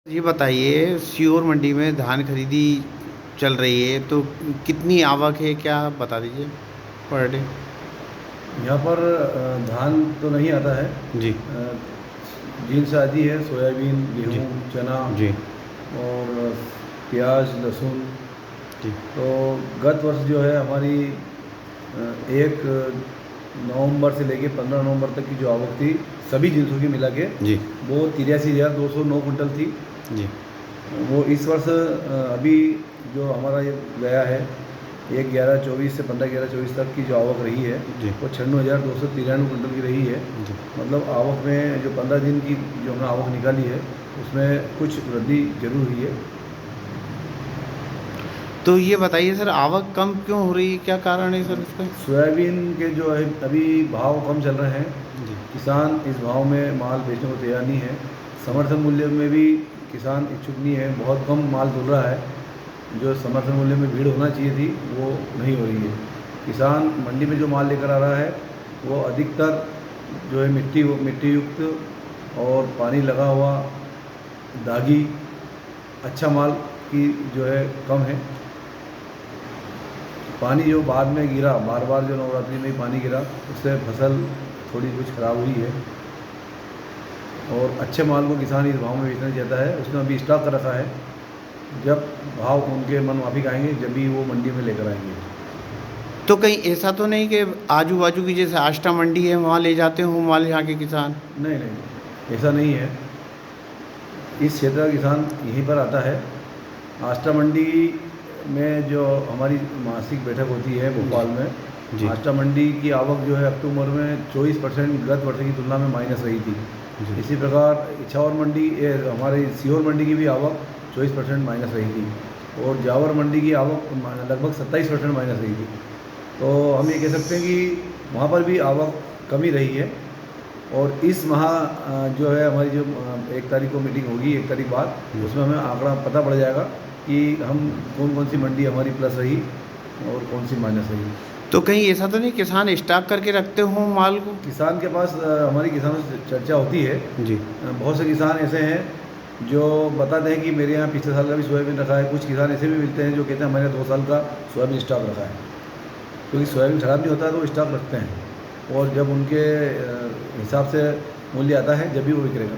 ये बताइए सीहोर मंडी में धान खरीदी चल रही है तो कितनी आवक है, क्या आप बता दीजिए पर डे। यहाँ पर धान तो नहीं आता है। जी जीन्स आती है, सोयाबीन, जी गेहूँ, चना जी और प्याज, लहसुन। जी तो गत वर्ष जो है हमारी 1 नवंबर से लेके 15 नवंबर तक की जो आवक थी सभी जिन्सों की मिला के जी वो 83,209 कुंटल थी। जी वो इस वर्ष अभी जो हमारा ये गया है 1/11/24 से 15/11/24 तक की जो आवक रही है जी वो 96,293 कुंटल की रही है। जी। मतलब आवक में जो 15 दिन की जो हमने आवक निकाली है उसमें कुछ वृद्धि जरूर हुई है। तो ये बताइए सर, आवक कम क्यों हो रही है, क्या कारण है सर इसका? सोयाबीन के जो है अभी भाव कम चल रहे हैं। जी किसान इस भाव में माल बेचने को तैयार नहीं है। समर्थन मूल्य में भी किसान इच्छुक नहीं है, बहुत कम माल तुल रहा है। जो समर्थन मूल्य में भीड़ होना चाहिए थी वो नहीं हो रही है। किसान मंडी में जो माल लेकर आ रहा है वो अधिकतर जो है मिट्टी युक्त और पानी लगा हुआ दागी अच्छा माल की जो है कम है। पानी जो बाद में गिरा, बार बार जो नवरात्रि में ही पानी गिरा उससे फसल थोड़ी कुछ ख़राब हुई है। और अच्छे माल को किसान इस भाव में बेचना चाहता है, उसने अभी स्टॉक कर रखा है। जब भाव उनके मन माफिक आएंगे जब भी वो मंडी में लेकर आएंगे। तो कहीं ऐसा तो नहीं कि आजू बाजू की जैसे आष्टा मंडी है वहाँ ले जाते हो माल यहाँ के किसान? नहीं नहीं, ऐसा नहीं है। इस क्षेत्र का किसान यहीं पर आता है। आष्टा मंडी में जो हमारी मासिक बैठक होती है जी भोपाल में, जी आष्टा मंडी की आवक जो है अक्टूबर में 24% गत वर्ष की तुलना में माइनस रही थी। जी इसी प्रकार इछावर मंडी हमारी सीहोर मंडी की भी आवक 24% माइनस रही थी और जावर मंडी की आवक लगभग 27% माइनस रही थी। तो हम ये कह सकते हैं कि वहाँ पर भी आवक कमी रही है। और इस माह जो है हमारी जो 1 तारीख को मीटिंग होगी, 1 तारीख बाद, उसमें हमें आंकड़ा पता पड़ जाएगा कि हम कौन कौन सी मंडी हमारी प्लस रही और कौन सी माइनस रही। तो कहीं ऐसा तो नहीं किसान स्टॉक करके रखते हो माल को? किसान के पास हमारी किसानों से चर्चा होती है। जी बहुत से किसान ऐसे हैं जो बताते हैं कि मेरे यहाँ पिछले साल का भी सोयाबीन रखा है। कुछ किसान ऐसे भी मिलते हैं जो कहते हैं हमारे 2 साल का सोयाबीन स्टॉक रखा है। क्योंकि सोयाबीन ख़राब नहीं होता है तो वो स्टॉक रखते हैं और जब उनके हिसाब से मूल्य आता है जब भी वो विक्रेगा।